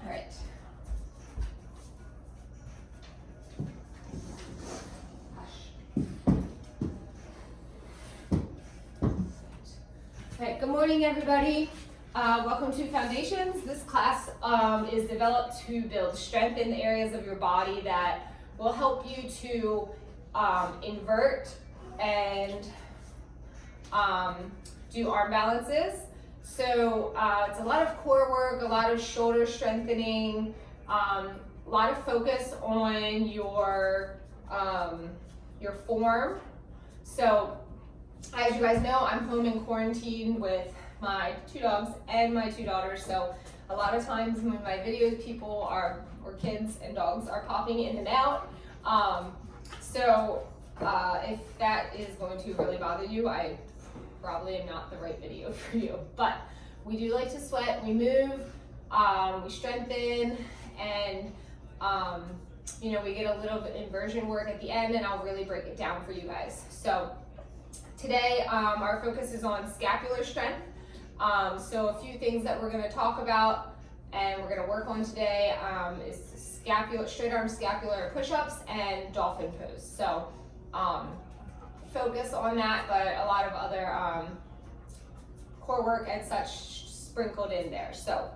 All right. All right, good morning, everybody. Welcome to Foundations. This class is developed to build strength in the areas of your body that will help you to invert and do arm balances. So it's a lot of core work, a lot of shoulder strengthening, a lot of focus on your form. So as you guys know, I'm home in quarantine with my 2 dogs and my 2 daughters. So a lot of times when my videos, people or kids and dogs are popping in and out. If that is going to really bother you, I probably am not the right video for you. But we do like to sweat, we move, we strengthen, and we get a little bit inversion work at the end, and I'll really break it down for you guys. So today, our focus is on scapular strength. So a few things that we're going to talk about and we're going to work on today is straight arm scapular push-ups and dolphin pose. So focus on that, but a lot of other core work and such sprinkled in there. So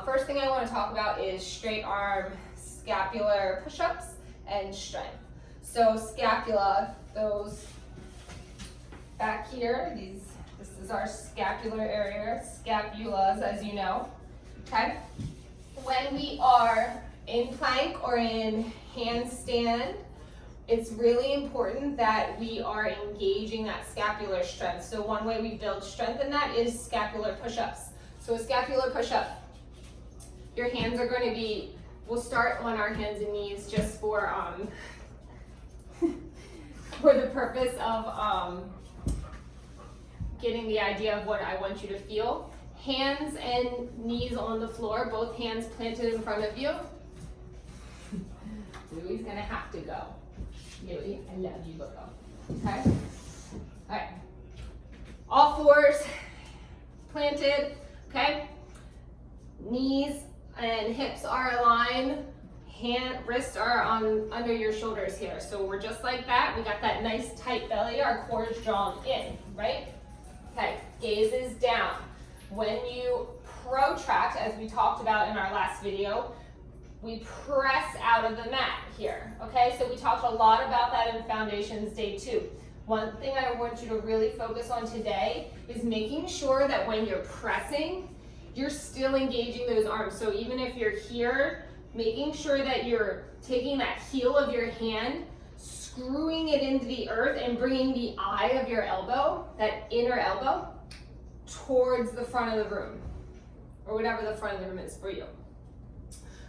first thing I want to talk about is straight arm scapular push-ups and strength. So scapula, those back here, this is our scapular area, scapulas, as you know, okay? When we are in plank or in handstand, it's really important that we are engaging that scapular strength. So one way we build strength in that is scapular push-ups. So a scapular push-up, your hands are going to be, we'll start on our hands and knees just for for the purpose of getting the idea of what I want you to feel. Hands and knees on the floor, both hands planted in front of you. Louie's gonna have to go. Louie, I love you, but go. Okay? All right. All fours planted, okay? Knees and hips are aligned. Wrists are under your shoulders here. So we're just like that. We got that nice tight belly. Our core is drawn in, right? Okay, gaze is down. When you protract, as we talked about in our last video, we press out of the mat here, okay? So we talked a lot about that in Foundations Day 2. One thing I want you to really focus on today is making sure that when you're pressing, you're still engaging those arms. So even if you're here, making sure that you're taking that heel of your hand, screwing it into the earth and bringing the eye of your elbow, that inner elbow, towards the front of the room, or whatever the front of the room is for you.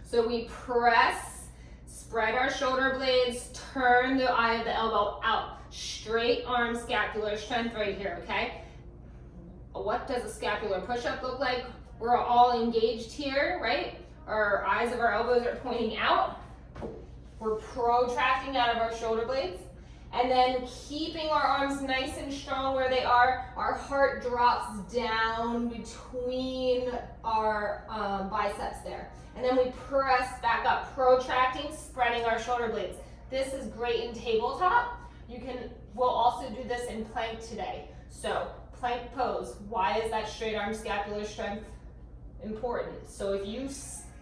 So we press, spread our shoulder blades, turn the eye of the elbow out. Straight arm scapular strength right here, okay? What does a scapular push-up look like? We're all engaged here, right? Our eyes of our elbows are pointing out. We're protracting out of our shoulder blades. And then keeping our arms nice and strong where they are. Our heart drops down between our biceps there. And then we press back up, protracting, spreading our shoulder blades. This is great in tabletop. We'll also do this in plank today. So plank pose, why is that straight arm scapular strength important? So if you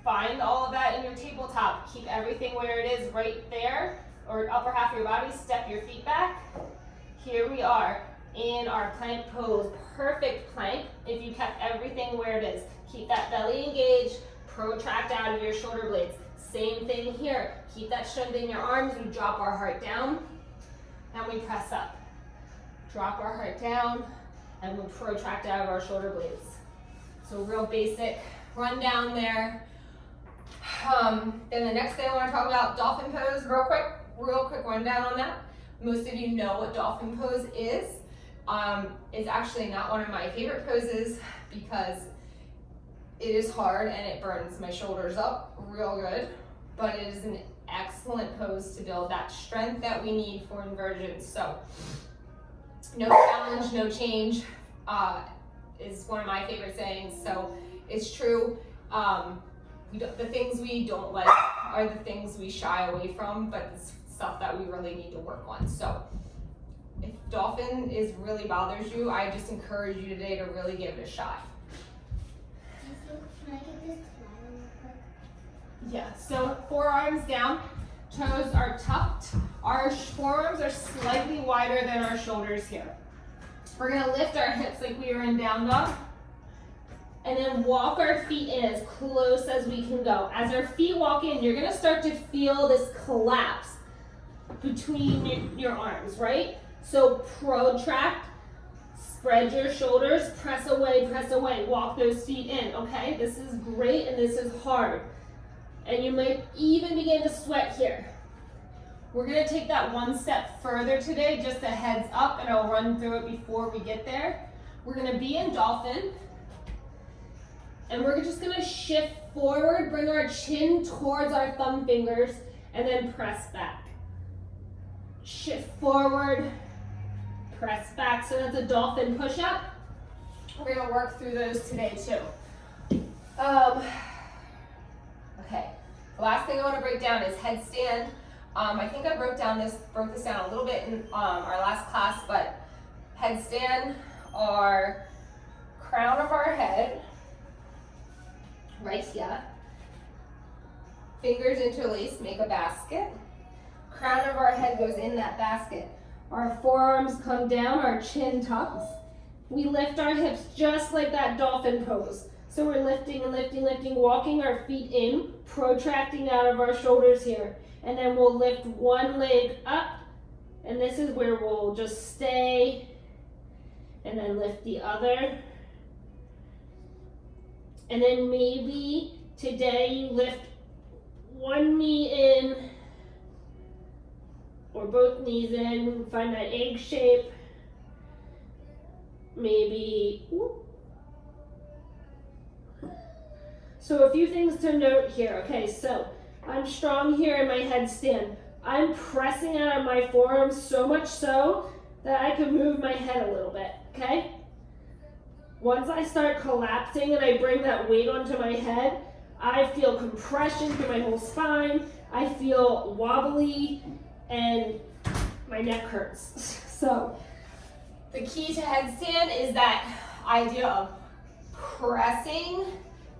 find all of that in your tabletop, keep everything where it is right there, or upper half of your body, step your feet back. Here we are in our plank pose, perfect plank if you kept everything where it is. Keep that belly engaged, protract out of your shoulder blades. Same thing here, keep that strength in your arms, we drop our heart down, and we press up. Drop our heart down, and we protract out of our shoulder blades. So real basic rundown there. Then the next thing I want to talk about, dolphin pose, real quick rundown on that. Most of you know what dolphin pose is. It's actually not one of my favorite poses because it is hard and it burns my shoulders up real good, but it is an excellent pose to build that strength that we need for inversions. So no challenge, no change is one of my favorite sayings. So it's true. the things we don't like are the things we shy away from, but it's stuff that we really need to work on. So if dolphin really bothers you, I just encourage you today to really give it a shot. Can I get this tomorrow real quick? Yeah, so forearms down, toes are tucked. Our forearms are slightly wider than our shoulders here. We're gonna lift our hips like we were in down dog, and then walk our feet in as close as we can go. As our feet walk in, you're gonna start to feel this collapse between your arms, right? So protract, spread your shoulders, press away, walk those feet in, okay? This is great and this is hard. And you might even begin to sweat here. We're gonna take that one step further today, just a heads up, and I'll run through it before we get there. We're gonna be in dolphin, and we're just gonna shift forward, bring our chin towards our thumb fingers, and then press back. Shift forward, press back. So that's a dolphin push-up. We're gonna work through those today too. Okay, the last thing I wanna break down is headstand. I think I broke this down a little bit in our last class, but headstand are crown of our head, right here. Fingers interlaced, make a basket. Crown of our head goes in that basket. Our forearms come down, our chin tucks. We lift our hips just like that dolphin pose. So we're lifting and lifting, walking our feet in, protracting out of our shoulders here. And then we'll lift one leg up, and this is where we'll just stay, and then lift the other. And then maybe today you lift one knee in, or both knees in, find that egg shape. Maybe, whoop. So a few things to note here. Okay, so I'm strong here in my headstand. I'm pressing out of my forearms so much so that I can move my head a little bit, okay? Once I start collapsing and I bring that weight onto my head, I feel compression through my whole spine. I feel wobbly and my neck hurts. So the key to headstand is that idea of pressing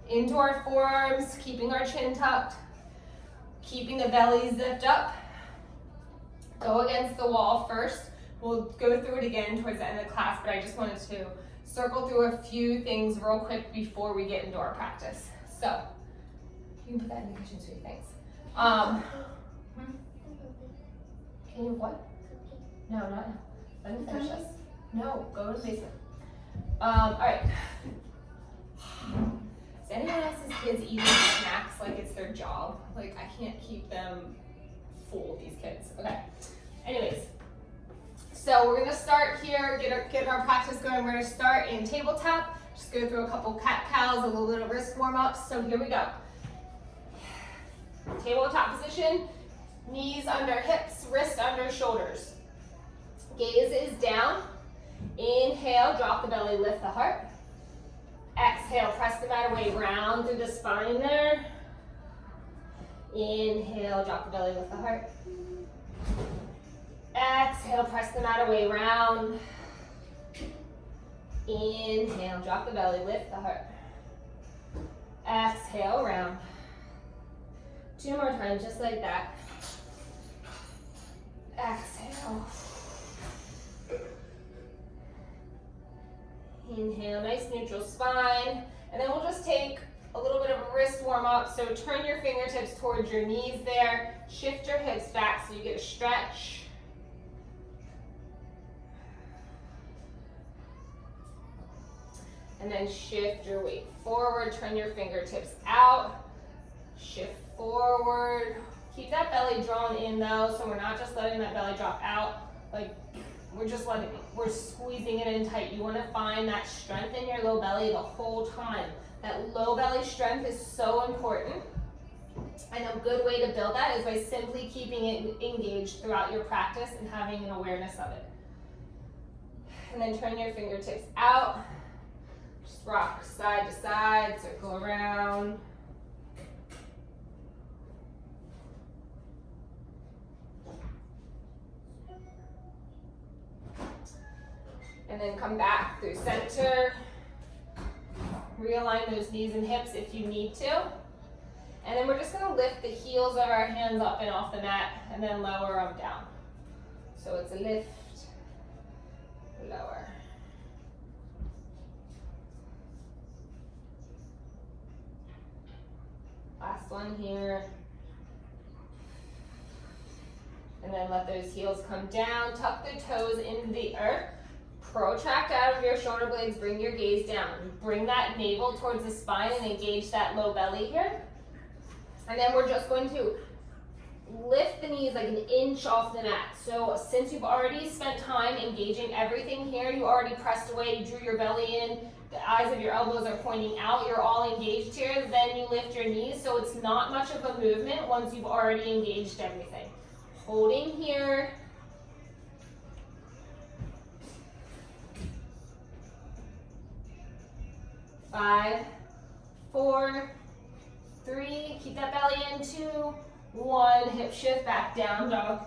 into our forearms, keeping our chin tucked, keeping the belly zipped up. Go against the wall first. We'll go through it again towards the end of the class, but I just wanted to circle through a few things real quick before we get into our practice. So, you can put that in the kitchen, sweetie, thanks. Can you what? No, not now. Let me finish this. No, go to the basement. All right. Does anyone else's kids eating snacks like it's their job? Like, I can't keep them full, these kids. Okay. Anyways, so we're gonna start here, get our practice going. We're gonna start in tabletop. Just go through a couple cat-cows, a little bit of wrist warm-ups. So here we go. Tabletop position, knees under hips, wrist under shoulders. Gaze is down. Inhale, drop the belly, lift the heart. Exhale, press the mat away, round through the spine there. Inhale, drop the belly, lift the heart. Exhale, press the mat away, round. Inhale, drop the belly, lift the heart. Exhale, round. 2 more times, just like that. Exhale. Inhale, nice neutral spine. And then we'll just take a little bit of a wrist warm up. So turn your fingertips towards your knees there. Shift your hips back so you get a stretch. And then shift your weight forward. Turn your fingertips out. Shift forward. Keep that belly drawn in though, so we're not just letting that belly drop out. Like, we're squeezing it in tight. You want to find that strength in your low belly the whole time. That low belly strength is so important. And a good way to build that is by simply keeping it engaged throughout your practice and having an awareness of it. And then turn your fingertips out. Just rock side to side, circle around. And then come back through center. Realign those knees and hips if you need to. And then we're just gonna lift the heels of our hands up and off the mat and then lower them down. So it's a lift, lower. Last one here. And then let those heels come down, tuck the toes into the earth. Protract out of your shoulder blades, bring your gaze down. Bring that navel towards the spine and engage that low belly here. And then we're just going to lift the knees like an inch off the mat. So since you've already spent time engaging everything here, you already pressed away, you drew your belly in, the eyes of your elbows are pointing out, you're all engaged here, then you lift your knees. So it's not much of a movement once you've already engaged everything. Holding here. Five, 4, 3, keep that belly in, 2, 1, hip shift back down dog.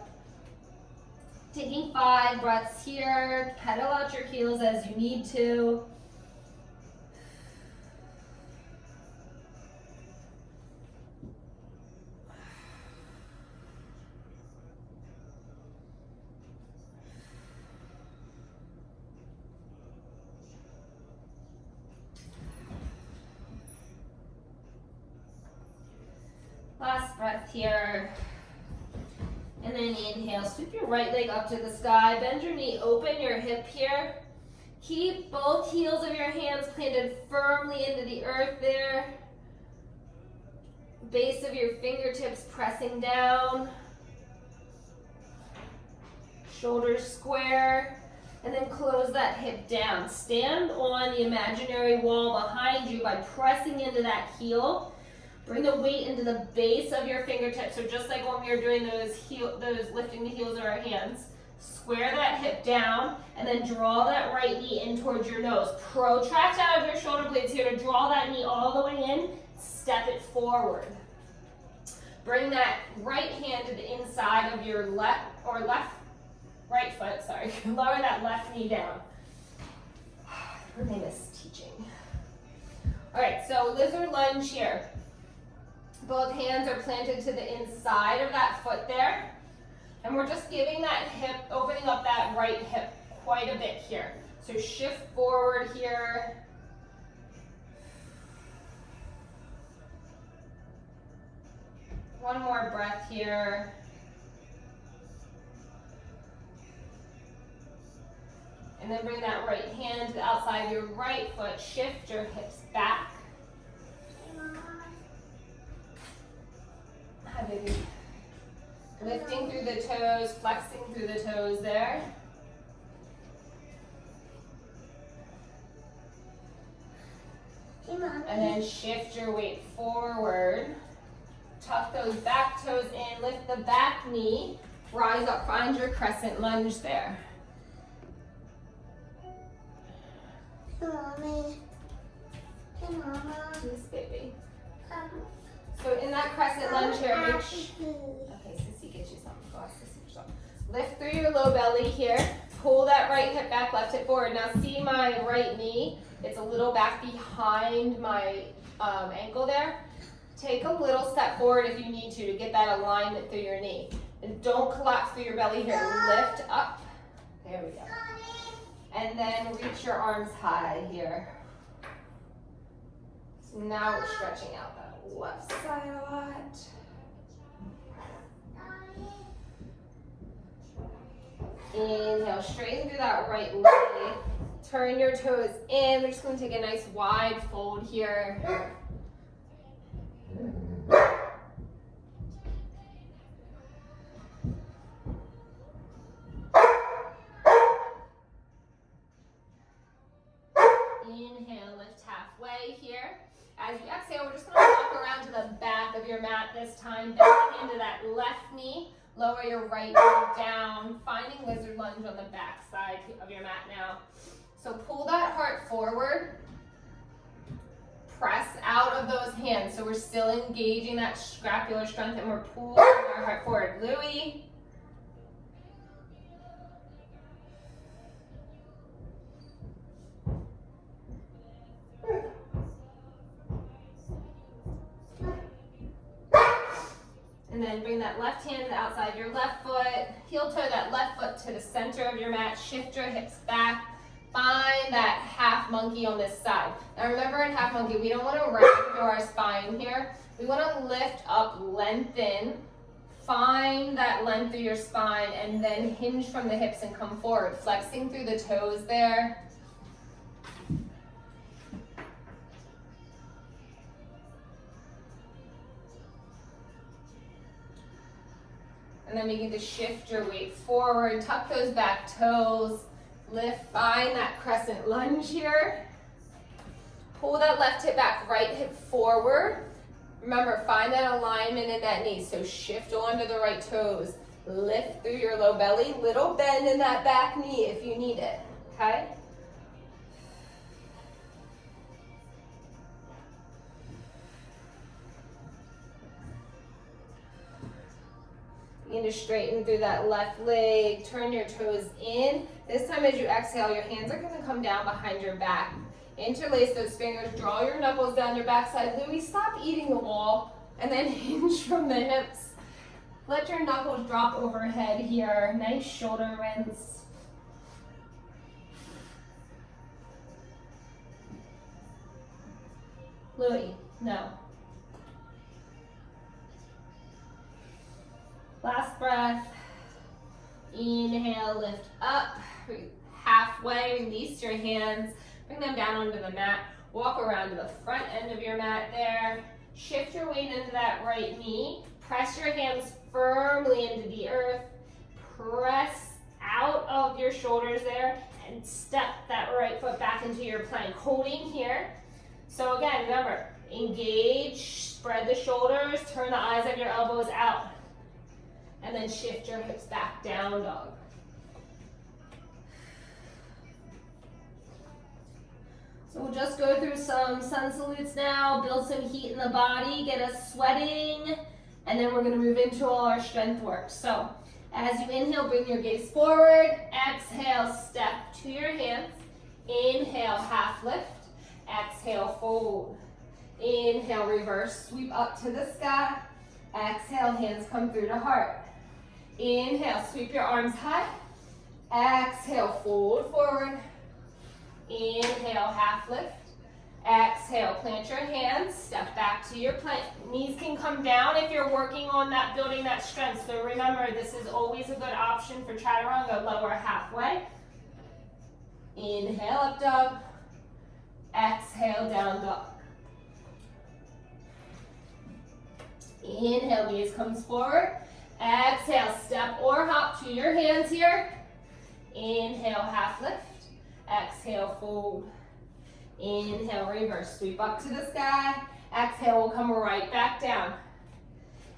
Taking 5 breaths here, pedal out your heels as you need to. Last breath here. And then inhale, sweep your right leg up to the sky, bend your knee, open your hip here. Keep both heels of your hands planted firmly into the earth there. Base of your fingertips pressing down. Shoulders square. And then close that hip down. Stand on the imaginary wall behind you by pressing into that heel. Bring the weight into the base of your fingertips. So just like when we were doing those lifting the heels of our hands, square that hip down and then draw that right knee in towards your nose. Protract out of your shoulder blades here to draw that knee all the way in. Step it forward. Bring that right hand to the inside of your right foot, sorry. Lower that left knee down. Her name is teaching. All right, so lizard lunge here. Both hands are planted to the inside of that foot there. And we're just giving that hip, opening up that right hip quite a bit here. So shift forward here. One more breath here. And then bring that right hand to the outside of your right foot. Shift your hips back. Hi, baby. Lifting through the toes, flexing through the toes there. And then shift your weight forward. Tuck those back toes in, lift the back knee. Rise up, find your crescent lunge there. Hey, Mommy. Hey, Mama. Yes, baby. So in that crescent lunge here, okay, Sissy, get you something. Go ask Sissy for something. Lift through your low belly here. Pull that right hip back, left hip forward. Now see my right knee? It's a little back behind my ankle there. Take a little step forward if you need to get that alignment through your knee. And don't collapse through your belly here. Lift up. There we go. And then reach your arms high here. So now we're stretching out that left side a lot. Inhale, straighten through that right leg. Turn your toes in. We're just going to take a nice wide fold here. Inhale, lift halfway here. As you exhale, we're just going to walk around to the back of your mat this time, bending into that left knee. Lower your right knee down, finding lizard lunge on the back side of your mat now. So pull that heart forward. Press out of those hands. So we're still engaging that scapular strength and we're pulling our heart forward. Louie. And then bring that left hand outside your left foot. Heel toe that left foot to the center of your mat. Shift your hips back. Find that half monkey on this side. Now remember in half monkey, we don't want to round through our spine here. We want to lift up, lengthen. Find that length through your spine and then hinge from the hips and come forward. Flexing through the toes there. And then begin to shift your weight forward. Tuck those back toes. Lift, find that crescent lunge here. Pull that left hip back, right hip forward. Remember, find that alignment in that knee. So shift onto the right toes. Lift through your low belly. Little bend in that back knee if you need it, okay? Begin to straighten through that left leg. Turn your toes in. This time as you exhale, your hands are going to come down behind your back. Interlace those fingers. Draw your knuckles down your backside. Louie, stop eating the wall. And then hinge from the hips. Let your knuckles drop overhead here. Nice shoulder rinse. Louie, no. Last breath. Inhale, lift up. Halfway, release your hands. Bring them down onto the mat. Walk around to the front end of your mat there. Shift your weight into that right knee. Press your hands firmly into the earth. Press out of your shoulders there and step that right foot back into your plank. Holding here. So again, remember, engage, spread the shoulders, turn the eyes of your elbows out. And then shift your hips back, down dog. So we'll just go through some sun salutes now, build some heat in the body, get us sweating, and then we're going to move into all our strength work. So as you inhale, bring your gaze forward. Exhale, step to your hands. Inhale, half lift. Exhale, fold. Inhale, reverse, sweep up to the sky. Exhale, hands come through to heart. Inhale, sweep your arms high. Exhale, fold forward. Inhale, half lift. Exhale, plant your hands, step back to your plank. Knees can come down if you're working on that, building that strength. So remember, this is always a good option for chaturanga. Lower halfway. Inhale, up dog. Exhale, down dog. Inhale, gaze comes forward. Exhale, step or hop to your hands here. Inhale, half lift. Exhale, fold. Inhale, reverse, sweep up to the sky. Exhale, we'll come right back down.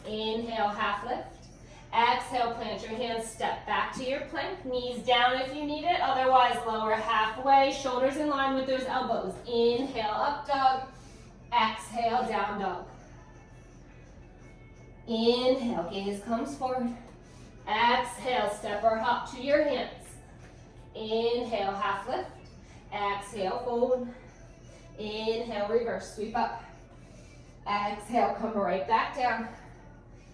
Inhale, half lift. Exhale, plant your hands, step back to your plank. Knees down if you need it, otherwise lower halfway. Shoulders in line with those elbows. Inhale, up dog. Exhale, down dog. Inhale, gaze comes forward. Exhale, step or hop to your hands. Inhale, half lift. Exhale, fold. Inhale, reverse, sweep up. Exhale, come right back down.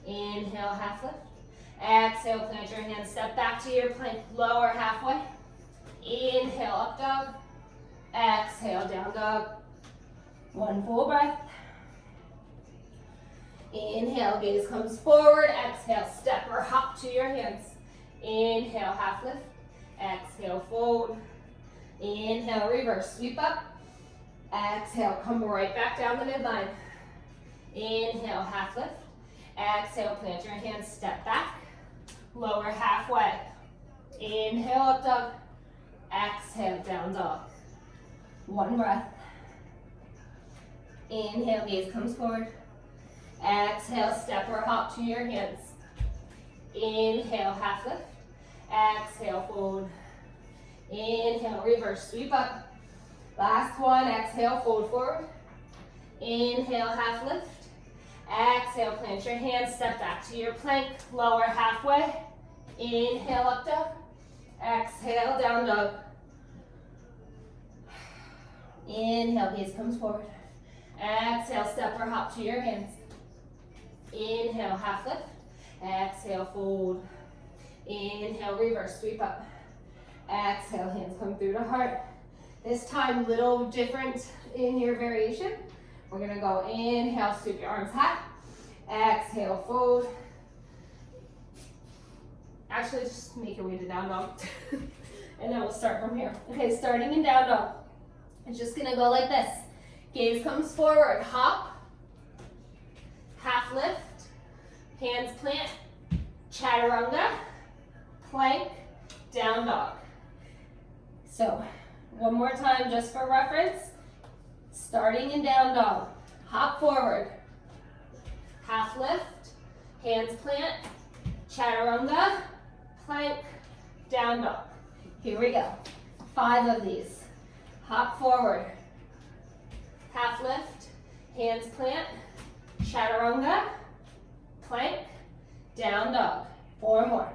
Inhale, half lift. Exhale, plant your hands, step back to your plank, lower halfway. Inhale, up dog. Exhale, down dog. One full breath. Inhale, gaze comes forward. Exhale, step or hop to your hands. Inhale, half lift. Exhale, fold. Inhale, reverse, sweep up. Exhale, come right back down the midline. Inhale, half lift. Exhale, plant your hands, step back. Lower halfway. Inhale, up dog. Exhale, down dog. One breath. Inhale, gaze comes forward. Exhale, step or hop to your hands. Inhale, half lift. Exhale, fold. Inhale, reverse, sweep up. Last one, exhale, fold forward. Inhale, half lift. Exhale, plant your hands, step back to your plank, lower halfway. Inhale, up dog. Exhale, down dog. Inhale, gaze comes forward. Exhale, step or hop to your hands. Inhale, half lift. Exhale, fold. Inhale, reverse, sweep up. Exhale, hands come through to heart. This time, little different in your variation. We're gonna go inhale, sweep your arms high. Exhale, fold. Actually, just make your way to down dog. And then we'll start from here. Okay, starting in down dog. It's just gonna go like this. Gaze comes forward, hop, half lift, hands plant, chaturanga, plank, down dog. So, one more time just for reference. Starting in down dog, hop forward, half lift, hands plant, chaturanga, plank, down dog. Here we go. 5 of these. Hop forward, half lift, hands plant, chaturanga, plank, down dog. 4 more.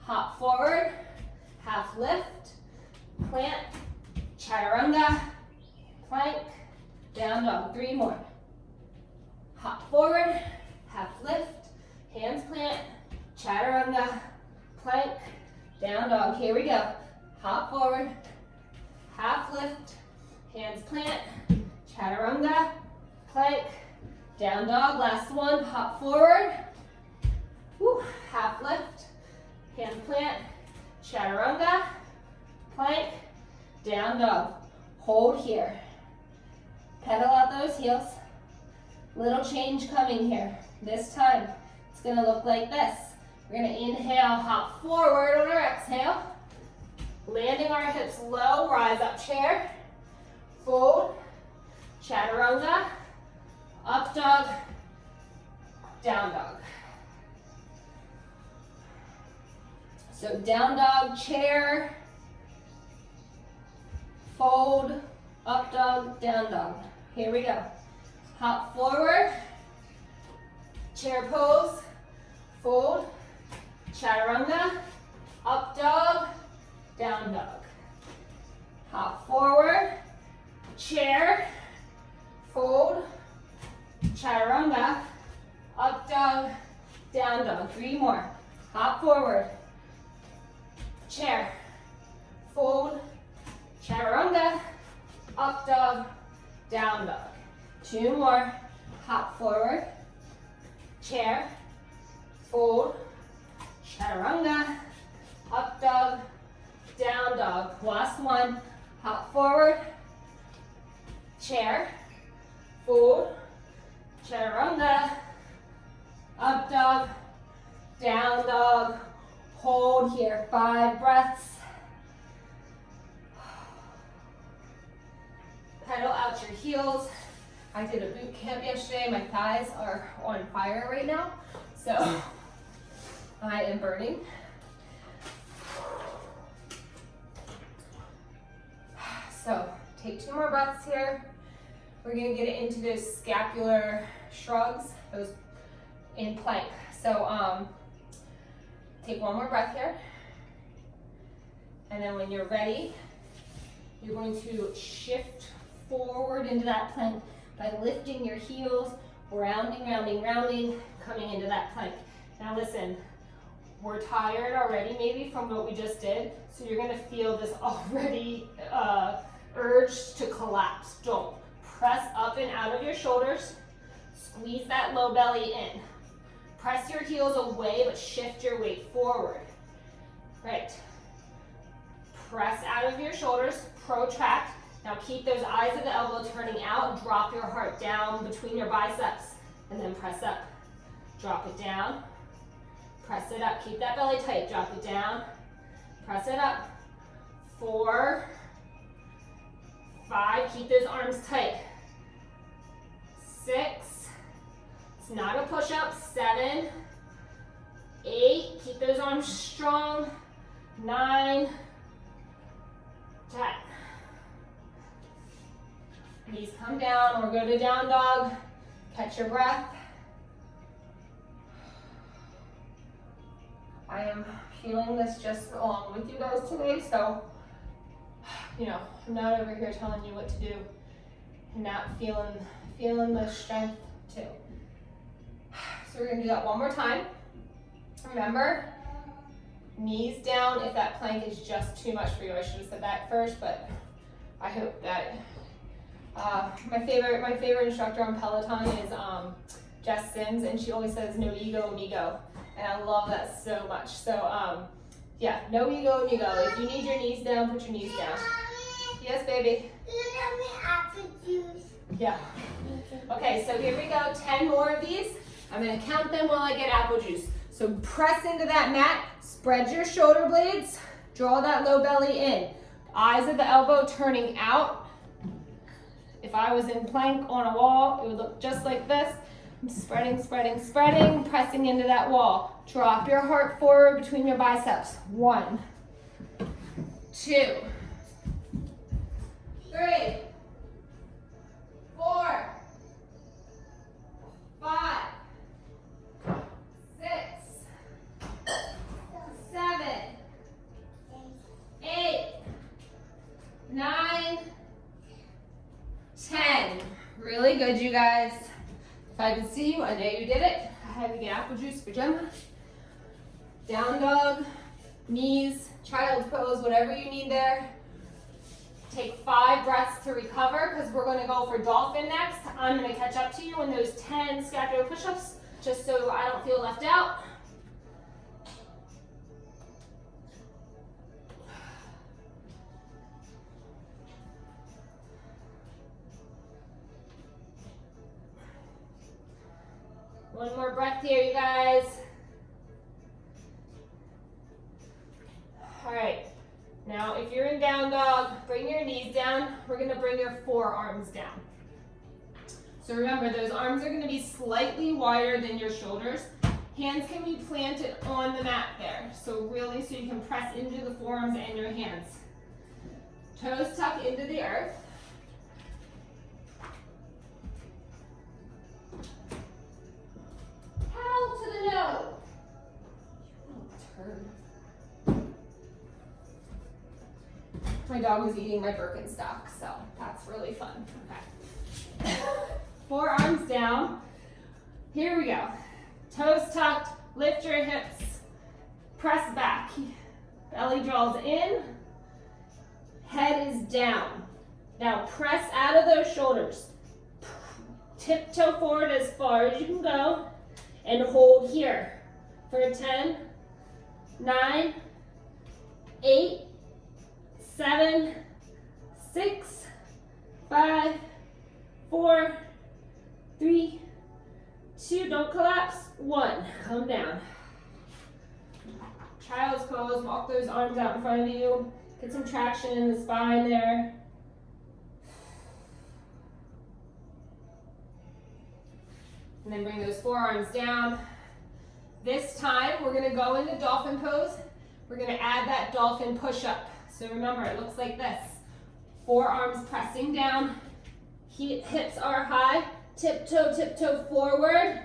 Hop forward, half lift, plant, chaturanga, plank, down dog. 3 more. Hop forward, half lift, hands plant, chaturanga, plank, down dog. Here we go. Hop forward, half lift, hands plant, chaturanga, plank, down dog. Last one, hop forward, woo, half lift, hands plant, chaturanga, plank, down dog. Hold here. Pedal out those heels. Little change coming here. This time, it's gonna look like this. We're gonna inhale, hop forward on our exhale. Landing our hips low, rise up chair. Fold, chaturanga, up dog, down dog. So down dog, chair, fold, up dog, down dog. Here we go. Hop forward, chair pose, fold, chaturanga, up dog, down dog. Hop forward, chair, fold, chaturanga, up dog, down dog. 3 more. Hop forward, chair, fold, chaturanga, up dog, down dog. 2 more. Hop forward, chair, fold, chaturanga, up dog, down dog. Last one. Hop forward, chair, fold, chaturanga, up dog, down dog. Hold here. 5 breaths. Pedal out your heels. I did a boot camp yesterday. My thighs are on fire right now, so I am burning. So take 2 more breaths here. We're gonna get it into those scapular shrugs, those in plank. So take 1 more breath here. And then when you're ready, you're going to shift forward into that plank by lifting your heels, rounding, rounding, rounding, coming into that plank. Now listen, we're tired already maybe from what we just did, so you're gonna feel this already urge to collapse. Don't. Press up and out of your shoulders, squeeze that low belly in. Press your heels away, but shift your weight forward. Right. Press out of your shoulders, protract. Now keep those eyes of the elbow turning out. Drop your heart down between your biceps, and then press up. Drop it down. Press it up. Keep that belly tight. Drop it down. Press it up. 4, 5. Keep those arms tight. 6. It's not a push-up. 7, 8. Keep those arms strong. 9, 10. Knees come down, or go to down dog. Catch your breath. I am feeling this just along with you guys today, so, you know, I'm not over here telling you what to do. I'm not feeling the strength too. So we're gonna do that one more time. Remember, knees down if that plank is just too much for you. I should have said that first, but I hope that my favorite instructor on Peloton is Jess Sims, and she always says no ego, amigo, and I love that so much. So yeah, no ego, amigo. If you need your knees down, put your knees down. Yes, baby. Apple juice. Yeah. Okay, so here we go. 10 more of these. I'm gonna count them while I get apple juice. So press into that mat, spread your shoulder blades, draw that low belly in. Eyes at the elbow turning out. If I was in plank on a wall, it would look just like this. I'm spreading, spreading, spreading, pressing into that wall. Drop your heart forward between your biceps. 1, 2, 3, 4, 5, 6, 7, 8, 9, 10. Really good, you guys. If I could see you, I know you did it. I had to get apple juice for Gemma. Down dog, knees, child's pose, whatever you need there. Take 5 breaths to recover because we're going to go for dolphin next. I'm going to catch up to you on those 10 scapular push-ups just so I don't feel left out. One more breath here, you guys. All right. Now, if you're in down dog, bring your knees down. We're going to bring your forearms down. So remember, those arms are going to be slightly wider than your shoulders. Hands can be planted on the mat there. So really, so you can press into the forearms and your hands. Toes tuck into the earth. Towel to the nose. Turn. My dog was eating my Birkenstock, so that's really fun. Okay. Forearms down. Here we go. Toes tucked, lift your hips, press back. Belly draws in, head is down. Now press out of those shoulders. Tiptoe forward as far as you can go and hold here for 10, 9, 8, 7, 6, 5, 4, 3, 2, don't collapse, 1, come down. Child's pose, walk those arms out in front of you, get some traction in the spine there. And then bring those forearms down. This time, we're gonna go into dolphin pose. We're gonna add that dolphin push-up. So remember, it looks like this. Forearms pressing down, hips are high, tiptoe forward.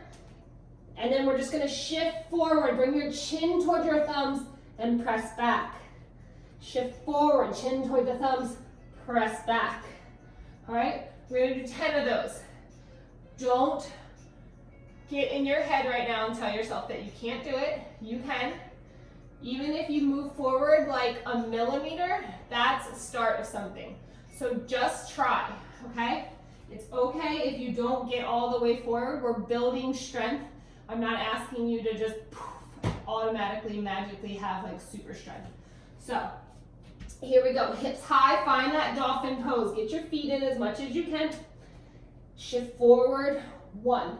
And then we're just gonna shift forward. Bring your chin toward your thumbs and press back. Shift forward, chin toward the thumbs, press back. All right, we're gonna do 10 of those. Don't get in your head right now and tell yourself that you can't do it. You can. Even if you move forward like a millimeter, that's a start of something. So just try, okay? It's okay if you don't get all the way forward. We're building strength. I'm not asking you to just automatically, magically have like super strength. So here we go, hips high, find that dolphin pose. Get your feet in as much as you can. Shift forward, 1.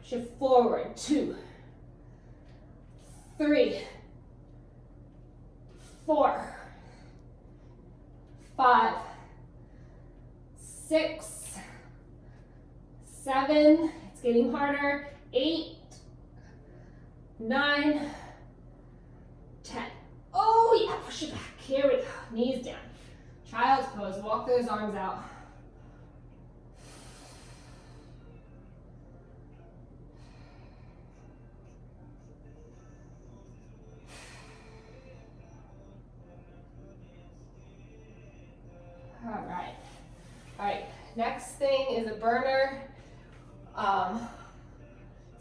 Shift forward, 2, 3, 4, 5, 6, 7, it's getting harder, 8, 9, 10. Oh yeah, push it back, here we go, knees down. Child's pose, walk those arms out. All right, next thing is a burner.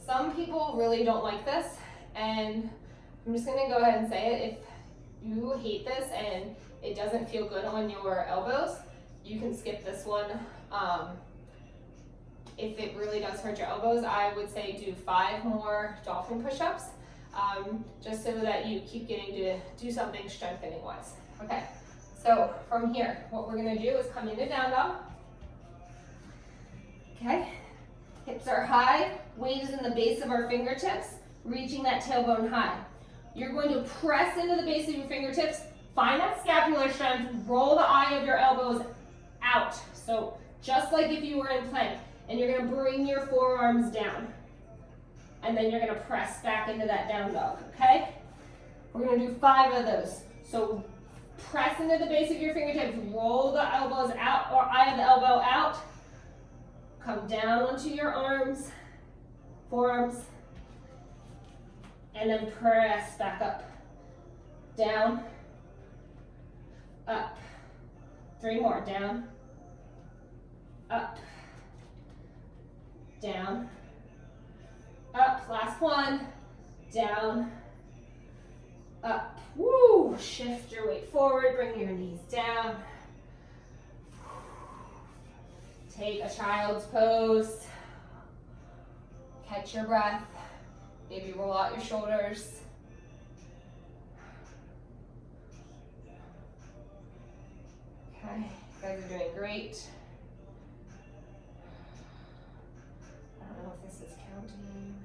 Some people really don't like this. And I'm just gonna go ahead and say it. If you hate this and it doesn't feel good on your elbows, you can skip this one. If it really does hurt your elbows, I would say do 5 more dolphin push-ups, just so that you keep getting to do something strengthening wise. Okay, so from here, what we're gonna do is come into down dog. Okay, hips are high, weight is in the base of our fingertips, reaching that tailbone high. You're going to press into the base of your fingertips, find that scapular strength, roll the eye of your elbows out. So just like if you were in plank, and you're gonna bring your forearms down. And then you're gonna press back into that down dog, okay? We're gonna do 5 of those. So press into the base of your fingertips, roll the elbows out, or eye of the elbow out. Come down onto your arms, forearms, and then press back up. Down, up. 3 more, down, up, down, up. Last one, down, up. Woo! Shift your weight forward, bring your knees down. Take a child's pose. Catch your breath. Maybe roll out your shoulders. Okay, you guys are doing great. I don't know if this is counting.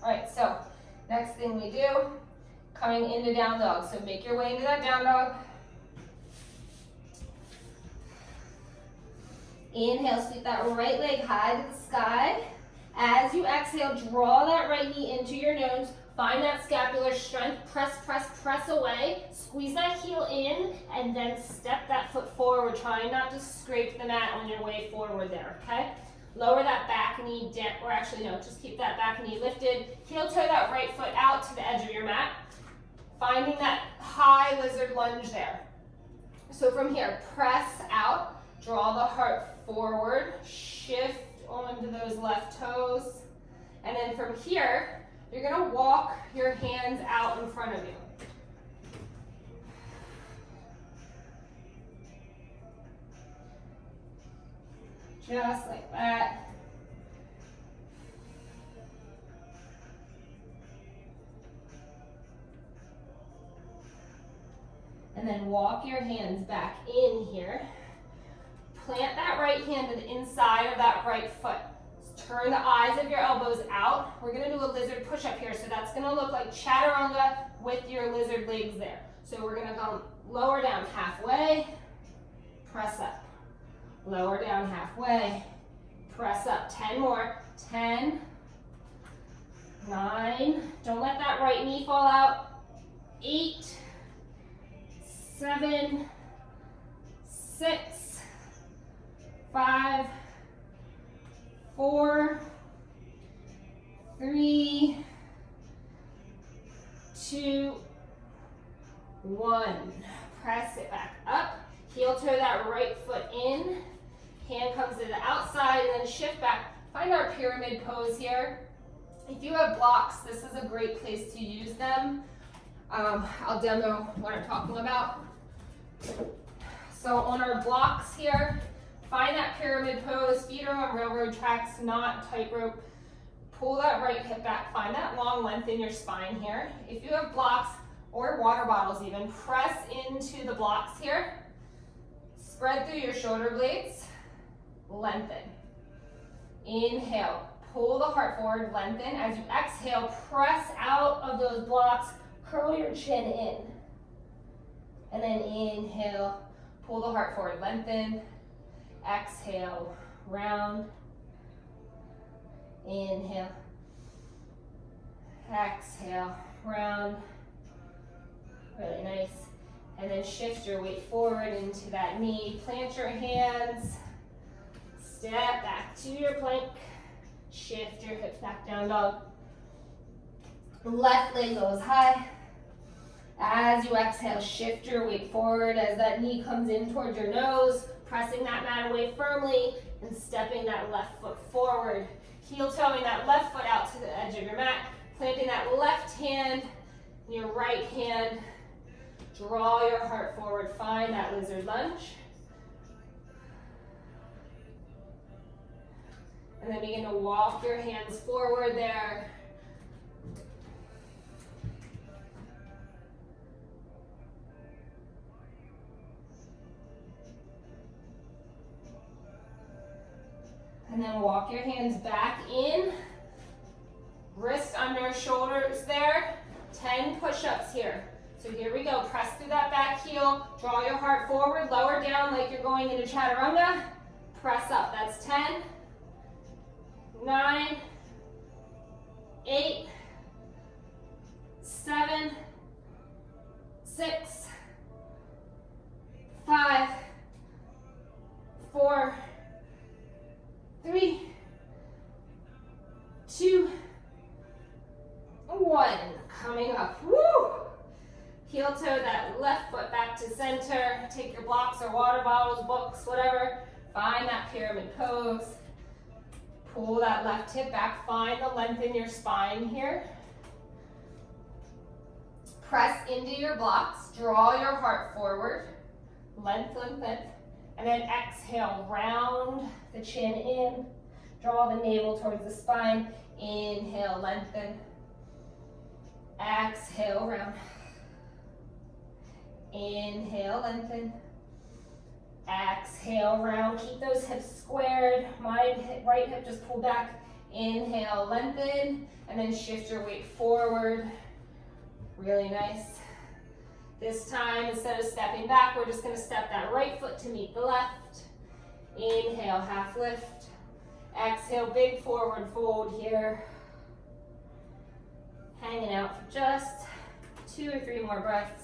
All right, so next thing we do, coming into down dog. So make your way into that down dog. Inhale, sweep that right leg high to the sky. As you exhale, draw that right knee into your nose. Find that scapular strength. Press, press, press away. Squeeze that heel in, and then step that foot forward. Try not to scrape the mat on your way forward there, okay? Lower that back knee down, or actually no, just keep that back knee lifted. Heel toe that right foot out to the edge of your mat. Finding that high lizard lunge there. So from here, press out. Draw the heart forward. Shift onto those left toes. And then from here, you're gonna walk your hands out in front of you. Just like that. And then walk your hands back in here. Plant that right hand to the inside of that right foot. Turn the eyes of your elbows out. We're gonna do a lizard push-up here, so that's gonna look like chaturanga with your lizard legs there. So we're gonna go lower down halfway, press up. Lower down halfway, press up. 10 more. 10, 9, don't let that right knee fall out. 8, 7, 6, 5, 4, 3, 2, 1. Press it back up. Heel toe that right foot in. Hand comes to the outside and then shift back. Find our pyramid pose here. If you have blocks, this is a great place to use them. I'll demo what I'm talking about. So on our blocks here, find that pyramid pose. Feet are on railroad tracks, not tightrope. Pull that right hip back. Find that long length in your spine here. If you have blocks or water bottles even, press into the blocks here. Spread through your shoulder blades. Lengthen. Inhale, pull the heart forward, lengthen. As you exhale, press out of those blocks, curl your chin in. And then inhale, pull the heart forward, lengthen. Exhale, round. Inhale. Exhale, round. Really nice. And then shift your weight forward into that knee. Plant your hands. Step back to your plank. Shift your hips back down dog. Left leg goes high. As you exhale, shift your weight forward as that knee comes in towards your nose, pressing that mat away firmly and stepping that left foot forward. heel toeing that left foot out to the edge of your mat, planting that left hand in your right hand. Draw your heart forward, find that lizard lunge. And then begin to walk your hands forward there. And then walk your hands back in. Wrist under shoulders there. 10 push-ups here. So here we go. Press through that back heel. Draw your heart forward. Lower down like you're going into chaturanga. Press up. That's 10, 9, 8, 7, 6, 5, 4, 3, 2, 1. Coming up. Woo! Heel toe that left foot back to center. Take your blocks or water bottles, books, whatever. Find that pyramid pose. Pull that left hip back. Find the length in your spine here. Press into your blocks. Draw your heart forward. Length, length, length. And then exhale, round the chin in. Draw the navel towards the spine. Inhale, lengthen. Exhale, round. Inhale, lengthen. Exhale, round. Keep those hips squared. Right hip just pull back. Inhale, lengthen. And then shift your weight forward. Really nice. This time, instead of stepping back, we're just going to step that right foot to meet the left. Inhale, half lift. Exhale, big forward fold here. Hanging out for just 2 or 3 more breaths.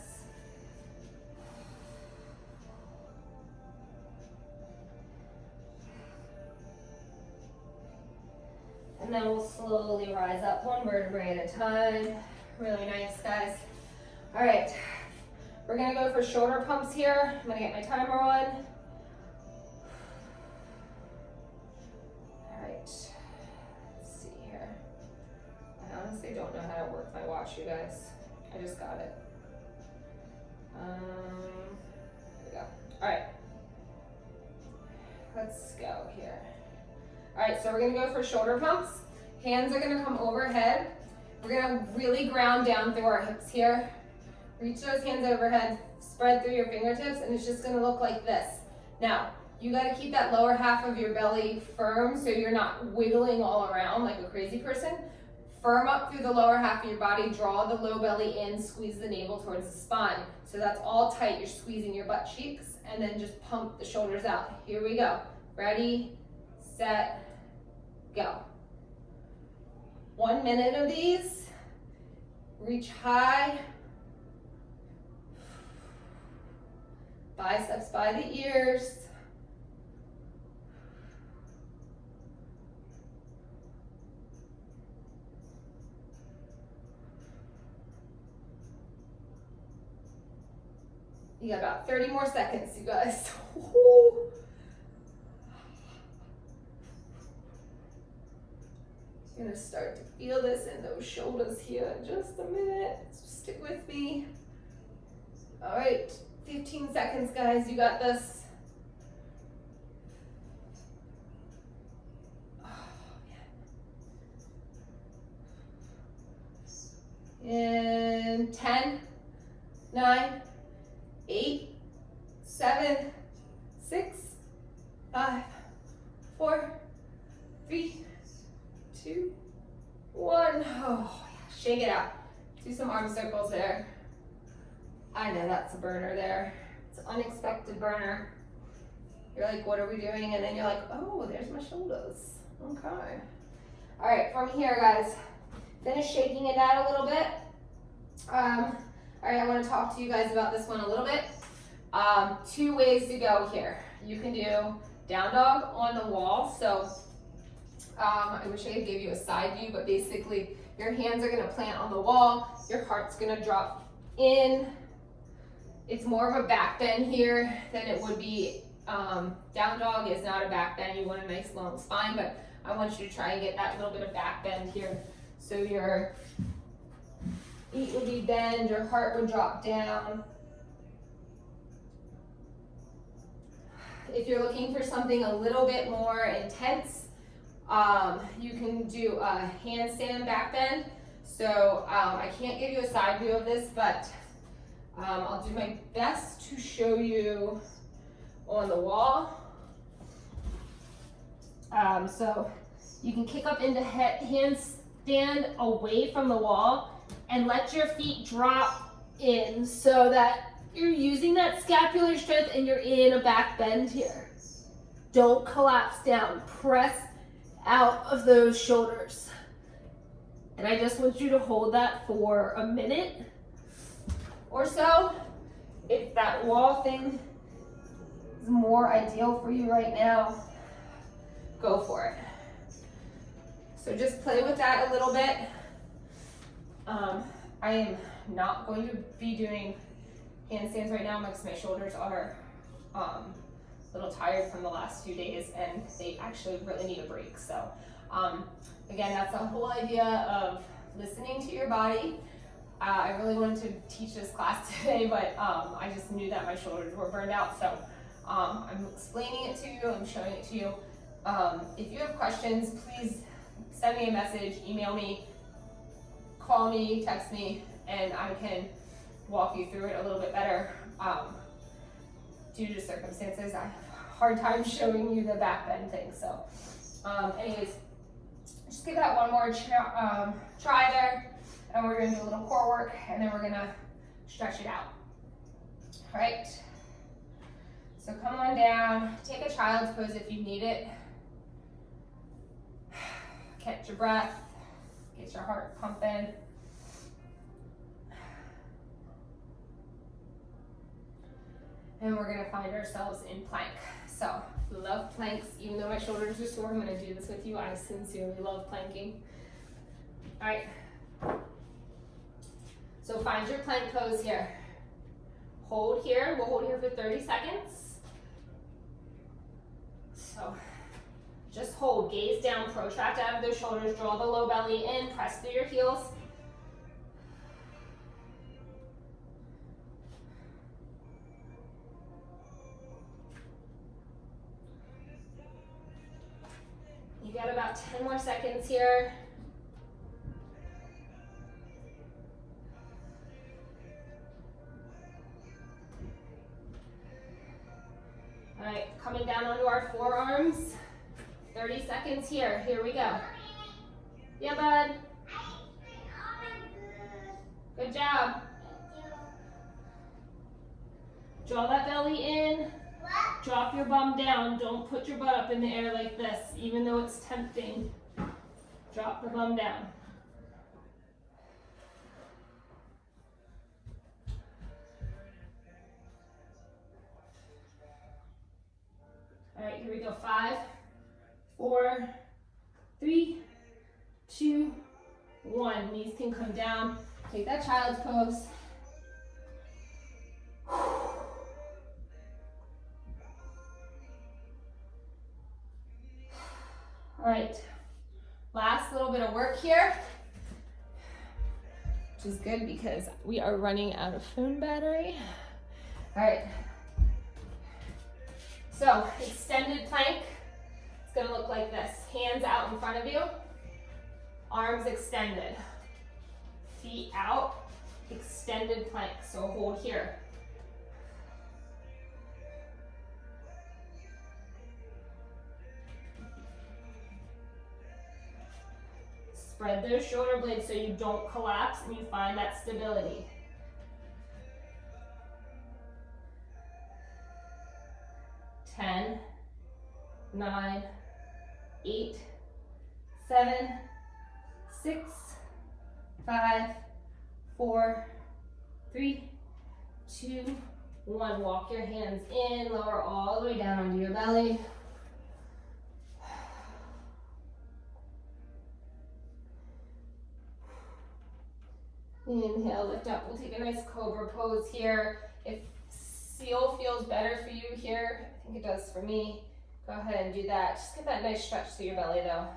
And then we'll slowly rise up 1 vertebrae at a time. Really nice, guys. All right, we're gonna go for shoulder pumps here. I'm gonna get my timer on. All right, let's see here. I honestly don't know how to work my watch, you guys. I just got it. Here we go. All right, let's go here. All right, so we're gonna go for shoulder pumps. Hands are gonna come overhead. We're gonna really ground down through our hips here. Reach those hands overhead, spread through your fingertips, and it's just gonna look like this. Now, you gotta keep that lower half of your belly firm so you're not wiggling all around like a crazy person. Firm up through the lower half of your body, draw the low belly in, squeeze the navel towards the spine. So that's all tight, you're squeezing your butt cheeks, and then just pump the shoulders out. Here we go. Ready, set, go. 1 minute of these. Reach high. Biceps by the ears. You got about 30 more seconds, you guys. You're gonna start to feel this in those shoulders here in just a minute. So stick with me. All right, 15 seconds, guys. You got this. Oh, man. And 10, 9, 8, 7, 6, 5, 4, 3, 2, 1. Oh, shake it out. Do some arm circles there. I know that's a burner there. It's an unexpected burner. You're like, what are we doing? And then you're like, oh, there's my shoulders. Okay. All right, from here, guys, finish shaking it out a little bit. All right, I want to talk to you guys about this one a little bit. 2 ways to go here. You can do down dog on the wall. So I wish I could give you a side view, but basically your hands are going to plant on the wall. Your heart's going to drop in. It's more of a back bend here than it would be Down dog is not a back bend. You want a nice long spine, but I want you to try and get that little bit of back bend here. So your feet would be bent, your heart would drop down. If you're looking for something a little bit more intense, you can do a handstand back bend. So I can't give you a side view of this, but I'll do my best to show you on the wall. So you can kick up into handstand away from the wall and let your feet drop in so that you're using that scapular strength and you're in a back bend here. Don't collapse down. Press out of those shoulders. And I just want you to hold that for a minute or so. If that wall thing is more ideal for you right now, go for it. So just play with that a little bit. I am not going to be doing handstands right now because my shoulders are a little tired from the last few days and they actually really need a break. So again, that's the whole idea of listening to your body. I really wanted to teach this class today, but I just knew that my shoulders were burned out. So I'm explaining it to you, I'm showing it to you. If you have questions, please send me a message, email me, call me, text me, and I can walk you through it a little bit better. Due to circumstances, I have a hard time showing you the back bend thing. So anyways, just give that one more try there, and we're gonna do a little core work, and then we're gonna stretch it out. All right, so come on down, take a child's pose if you need it. Catch your breath, get your heart pumping. And we're gonna find ourselves in plank. So, love planks. Even though my shoulders are sore, I'm gonna do this with you. I sincerely love planking. All right. So find your plank pose here. Hold here, we'll hold here for 30 seconds. So, just hold, gaze down, protract out of those shoulders, draw the low belly in, press through your heels. You got about 10 more seconds here. All right, coming down onto our forearms. 30 seconds here. Here we go. Yeah, bud. Good job. Draw that belly in. Drop your bum down. Don't put your butt up in the air like this, even though it's tempting. Drop the bum down. All right, here we go. 5, 4, 3, 2, 1. Knees can come down. Take that child's pose. All right, last little bit of work here, which is good because we are running out of phone battery. All right, so extended plank. It's gonna look like this. Hands out in front of you, arms extended, feet out, extended plank. So hold here. Spread those shoulder blades so you don't collapse and you find that stability. Ten, 9, 8, 7, 6, 5, 4, 3, 2, 1. Walk your hands in, lower all the way down onto your belly. Inhale, lift up. We'll take a nice cobra pose here. If seal feels better for you here, I think it does for me, go ahead and do that. Just get that nice stretch through your belly though.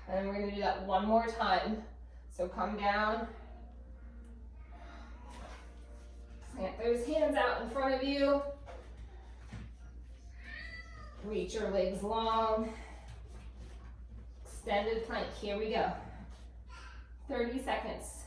And then we're gonna do that one more time. So come down. Plant those hands out in front of you. Reach your legs long. Extended plank, here we go. 30 seconds.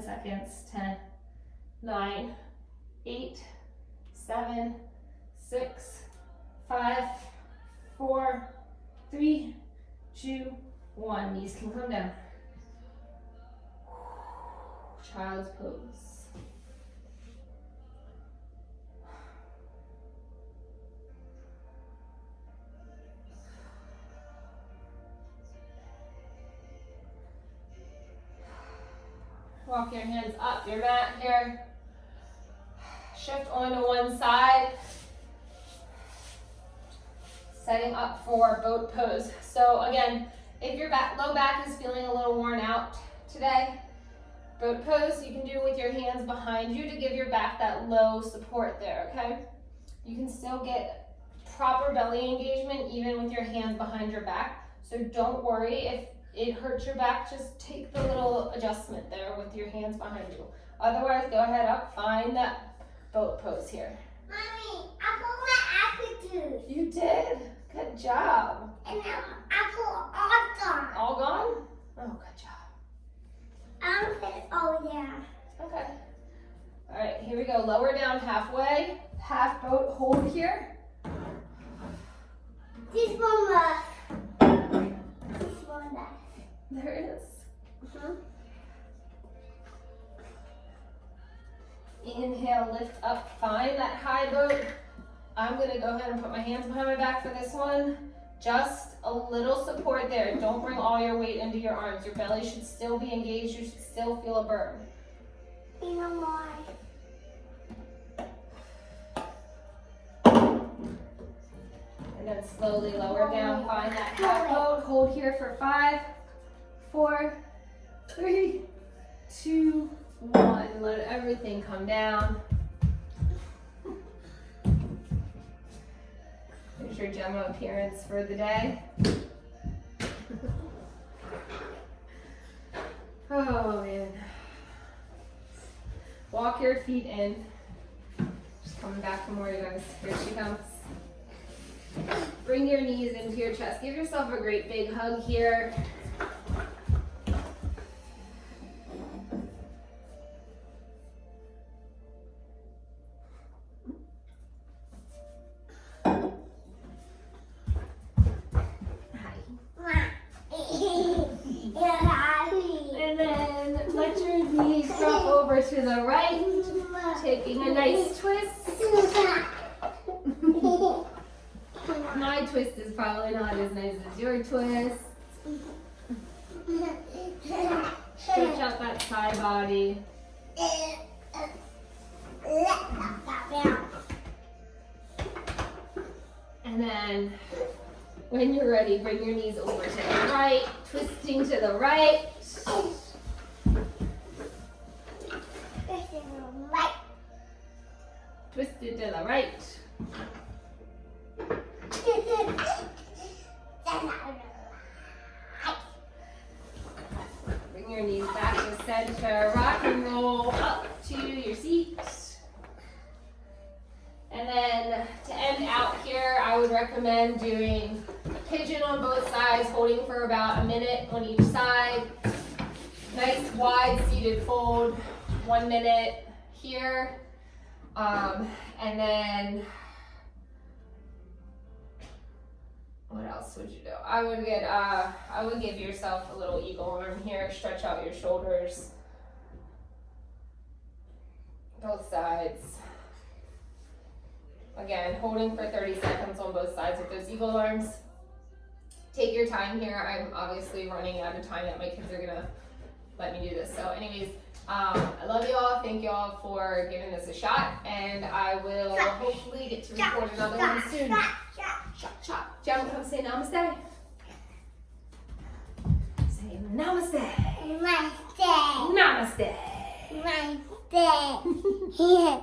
Seconds. 10, 9, 8, 7, 6, 5, 4, 3, 2, 1. Knees can come down. Child's pose. Walk your hands up your mat here. Shift onto one side. Setting up for boat pose. So again, if your low back is feeling a little worn out today, boat pose you can do with your hands behind you to give your back that low support there, okay? You can still get proper belly engagement even with your hands behind your back. So don't worry if it hurts your back, just take the little adjustment there with your hands behind you. Otherwise, go ahead up, find that boat pose here. Mommy, I pulled my apple juice. You did, good job. And I pulled all gone. All gone? Oh, good job. Oh yeah. Okay. All right, here we go, lower down halfway, half boat, hold here. This one left. This one left. There is. Inhale, lift up, find that high boat. I'm gonna go ahead and put my hands behind my back for this one. Just a little support there. Don't bring all your weight into your arms. Your belly should still be engaged. You should still feel a burn. You know why? And then slowly lower down, find that half boat. Hold here for 5, 4, 3, 2, 1. Let everything come down. Here's your demo appearance for the day. Oh man. Walk your feet in. Just coming back from where you guys. Here she comes. Bring your knees into your chest. Give yourself a great big hug here. And then let your knees drop over to the right, taking a nice twist. My twist is probably not as nice as your twist. Stretch out that side body. And then when you're ready, bring your knees over to the right, twisting to the right. Twisted to the right. Bring your knees back to center. Rock and roll up to your seat. And then to end out here, I would recommend doing pigeon on both sides, holding for about a minute on each side. Nice wide seated fold, 1 minute here. And then, what else would you do? I would give yourself a little eagle arm here, stretch out your shoulders. Both sides. Again, holding for 30 seconds on both sides. sides with those eagle arms. Take your time here. I'm obviously running out of time that my kids are gonna let me do this. So anyways, I love you all. Thank you all for giving this a shot. And I will hopefully get to record another one soon. Chop. Jump, come say namaste. Say namaste. Namaste. Namaste. Namaste.